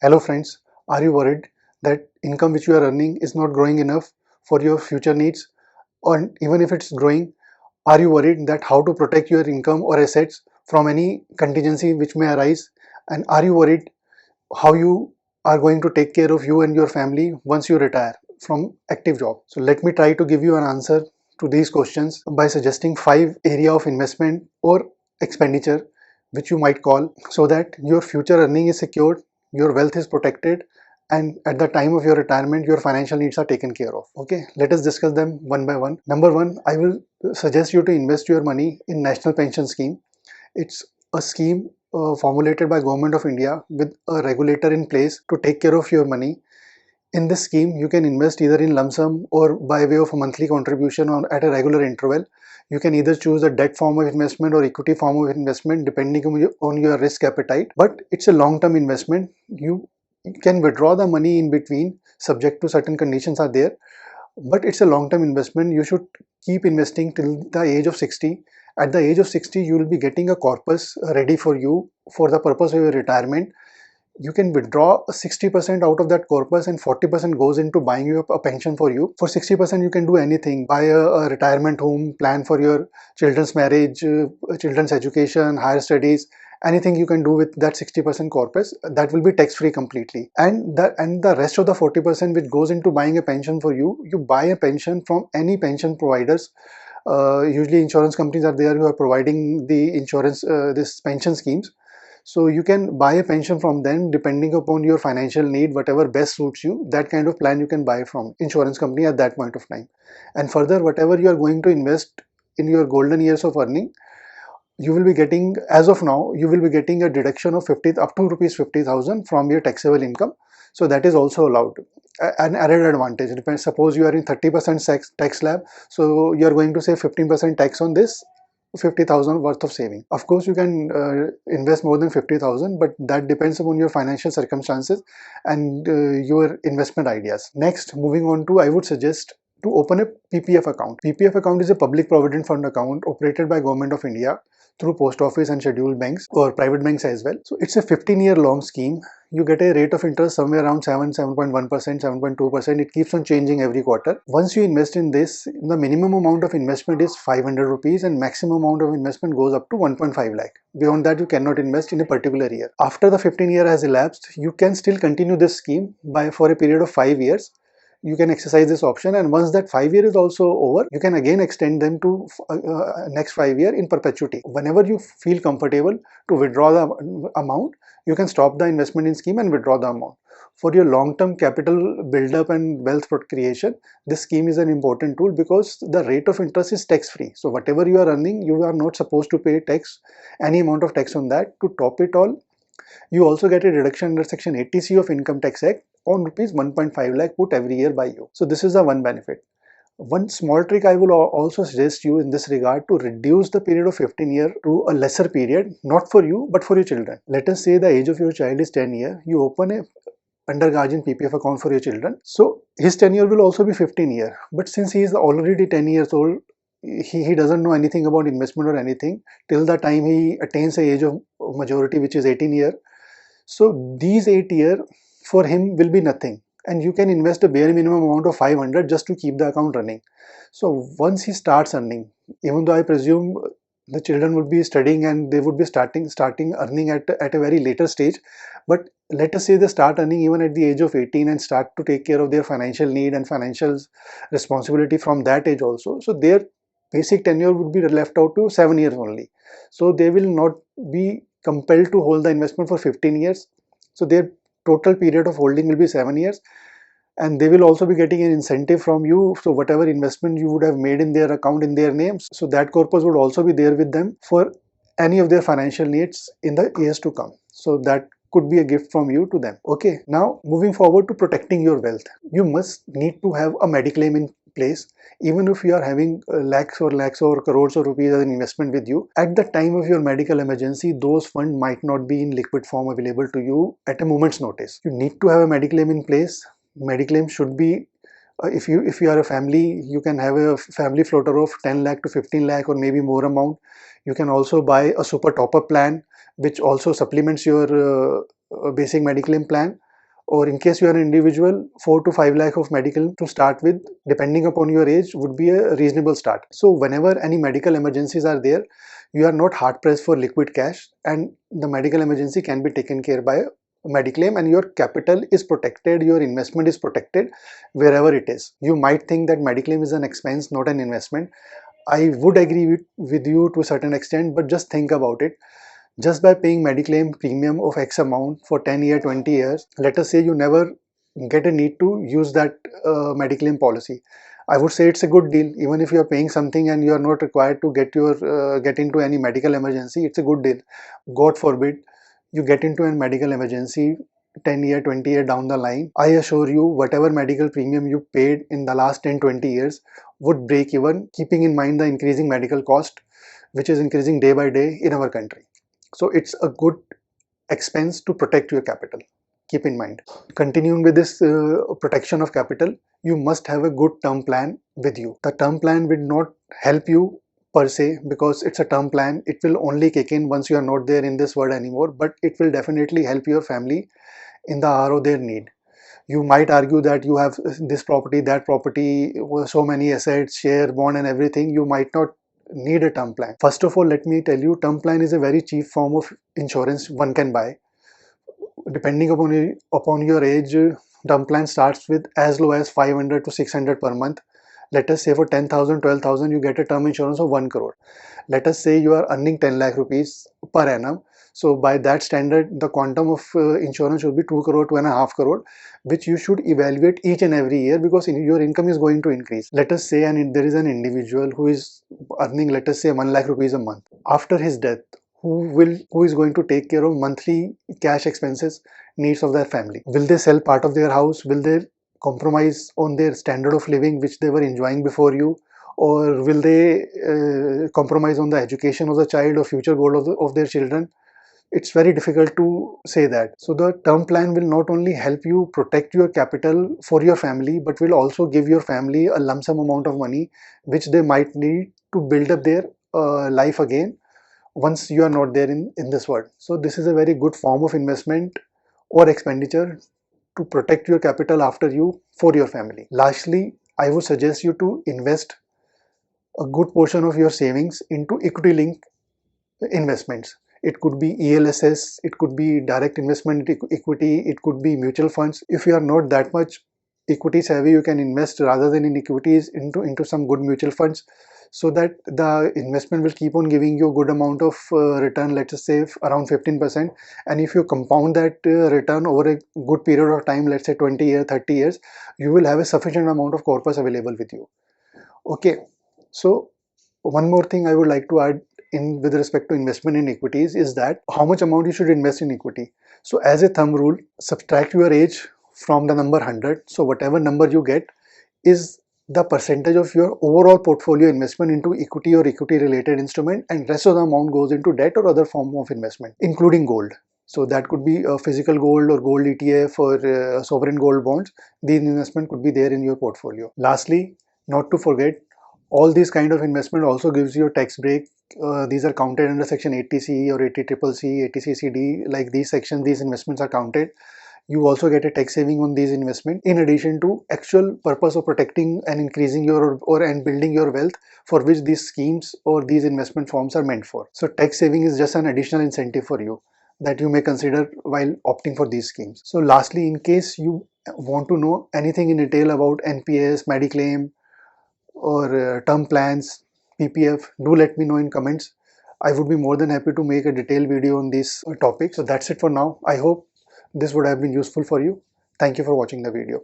Hello friends, are you worried that income which you are earning is not growing enough for your future needs? Or even if it's growing, are you worried that how to protect your income or assets from any contingency which may arise? And are you worried how you are going to take care of you and your family once you retire from active job? So let me try to give you an answer to these questions by suggesting 5 area of investment or expenditure which you might call, so that your future earning is secured, your wealth is protected, and at the time of your retirement your financial needs are taken care of. Okay, let us discuss them one by one. Number one, I will suggest you to invest your money in national pension scheme. It's a scheme formulated by Government of India with a regulator in place to take care of your money. In this scheme, you can invest either in lump sum or by way of a monthly contribution or at a regular interval. You can either choose a debt form of investment or equity form of investment depending on your risk appetite. But it's a long-term investment. You can withdraw the money in between, subject to certain conditions are there. But it's a long-term investment. You should keep investing till the age of 60. At the age of 60, you will be getting a corpus ready for you for the purpose of your retirement. You can withdraw 60% out of that corpus and 40% goes into buying you a pension for you. For 60% you can do anything: buy a retirement home, plan for your children's marriage, children's education, higher studies, anything you can do with that 60% corpus. That will be tax free completely. And the rest of the 40% which goes into buying a pension for you, you buy a pension from any pension providers. Usually insurance companies are there who are providing the insurance, this pension schemes. So you can buy a pension from them depending upon your financial need, whatever best suits you. That kind of plan you can buy from insurance company at that point of time. And further, whatever you are going to invest in your golden years of earning, you will be getting, as of now, you will be getting a deduction of 50 up to rupees 50,000 from your taxable income. So that is also allowed. An added advantage. Depends. Suppose you are in 30% tax slab, so you are going to save 15% tax on this 50,000 worth of saving. Of course, you can invest more than 50,000, but that depends upon your financial circumstances and your investment ideas. Next, moving on to, I would suggest to open a PPF account. PPF account is a public provident fund account operated by Government of India through post office and scheduled banks or private banks as well. So it's a 15-year long scheme. You get a rate of interest somewhere around 7.1%, 7.2%. It keeps on changing every quarter. Once you invest in this, the minimum amount of investment is 500 rupees and maximum amount of investment goes up to 1.5 lakh. Beyond that, you cannot invest in a particular year. After the 15 year has elapsed, you can still continue this scheme for a period of 5 years. You can exercise this option, and once that 5 year is also over, you can again extend them to next 5 year in perpetuity. Whenever you feel comfortable to withdraw the amount, you can stop the investment in scheme and withdraw the amount. For your long-term capital build-up and wealth creation, this scheme is an important tool because the rate of interest is tax-free. So whatever you are earning, you are not supposed to pay tax, any amount of tax on that. To top it all, you also get a deduction under Section 80C of Income Tax Act on rupees 1.5 lakh put every year by you. So this is the one benefit. One small trick I will also suggest you in this regard to reduce the period of 15 year to a lesser period, not for you but for your children. Let us say the age of your child is 10 year. You open a under guardian PPF account for your children. So his tenure will also be 15 year. But since he is already 10 years old, he doesn't know anything about investment or anything till the time he attains the age of majority, which is 18 year. So these 8 years for him will be nothing, and you can invest a bare minimum amount of 500 just to keep the account running. So once he starts earning, even though I presume the children would be studying and they would be starting earning at a very later stage, but let us say they start earning even at the age of 18 and start to take care of their financial need and financial responsibility from that age also. So their basic tenure would be left out to 7 years only. So they will not be compelled to hold the investment for 15 years. So their total period of holding will be 7 years, and they will also be getting an incentive from you. So whatever investment you would have made in their account in their names, so that corpus would also be there with them for any of their financial needs in the years to come. So that could be a gift from you to them. Okay, now moving forward to protecting your wealth, you must need to have a mediclaim in place. Even if you are having lakhs or crores of rupees as an investment with you, at the time of your medical emergency, those funds might not be in liquid form available to you at a moment's notice. You need to have a mediclaim in place. Mediclaim should be, if you are a family, you can have a family floater of 10 lakh to 15 lakh or maybe more amount. You can also buy a super top-up plan which also supplements your basic mediclaim plan. or in case you are an individual, 4 to 5 lakh of medical to start with, depending upon your age, would be a reasonable start. So whenever any medical emergencies are there, you are not hard pressed for liquid cash, and the medical emergency can be taken care by mediclaim, and your capital is protected, your investment is protected wherever it is. You might think that mediclaim is an expense, not an investment. I would agree with you to a certain extent, but just think about it. Just by paying mediclaim premium of X amount for 10 years, 20 years, let us say you never get a need to use that mediclaim policy. I would say it's a good deal. Even if you are paying something and you are not required to get into any medical emergency, it's a good deal. God forbid you get into a medical emergency 10 year, 20 year down the line. I assure you, whatever medical premium you paid in the last 10, 20 years would break even, keeping in mind the increasing medical cost, which is increasing day by day in our country. So it's a good expense to protect your capital. Keep in mind. Continuing with this protection of capital, you must have a good term plan with you. The term plan will not help you per se, because it's a term plan. It will only kick in once you are not there in this world anymore, but it will definitely help your family in the hour of their need. You might argue that you have this property, that property, so many assets, share, bond and everything. You might not need a term plan. First of all, let me tell you, term plan is a very cheap form of insurance one can buy. Depending upon your age, term plan starts with as low as 500 to 600 per month. Let us say for 10,000, 12,000, you get a term insurance of 1 crore. Let us say you are earning 10 lakh rupees per annum. So by that standard, the quantum of insurance should be 2 crore, 2.5 crore, which you should evaluate each and every year, because your income is going to increase. Let us say there is an individual who is earning, let us say, 1 lakh rupees a month. After his death, who is going to take care of monthly cash expenses needs of their family? Will they sell part of their house? Will they compromise on their standard of living which they were enjoying before you? Or will they compromise on the education of the child or future goal of their children? It's very difficult to say that. So the term plan will not only help you protect your capital for your family, but will also give your family a lump sum amount of money which they might need to build up their life again once you are not there in this world. So this is a very good form of investment or expenditure to protect your capital after you for your family. Lastly, I would suggest you to invest a good portion of your savings into equity linked investments. It could be ELSS, it could be direct investment equity, it could be mutual funds. If you are not that much equity savvy, you can invest rather than in equities into some good mutual funds, so that the investment will keep on giving you a good amount of return, let's just say around 15%. And if you compound that return over a good period of time, let's say 20 years, 30 years, you will have a sufficient amount of corpus available with you. Okay, so one more thing I would like to add in with respect to investment in equities is that how much amount you should invest in equity. So as a thumb rule, subtract your age from the number 100. So whatever number you get is the percentage of your overall portfolio investment into equity or equity related instrument, and rest of the amount goes into debt or other form of investment, including gold. So that could be a physical gold or gold ETF or sovereign gold bonds. These investment could be there in your portfolio. Lastly, not to forget, all these kind of investment also gives you a tax break. These are counted under section 80C or 80CCC, 80CCD. Like these sections, these investments are counted. You also get a tax saving on these investments, in addition to actual purpose of protecting and increasing your and building your wealth, for which these schemes or these investment forms are meant for. So tax saving is just an additional incentive for you that you may consider while opting for these schemes. So lastly, in case you want to know anything in detail about NPS, mediclaim, or term plans, PPF, do let me know in comments. I would be more than happy to make a detailed video on this topic. So that's it for now. I hope this would have been useful for you. Thank you for watching the video.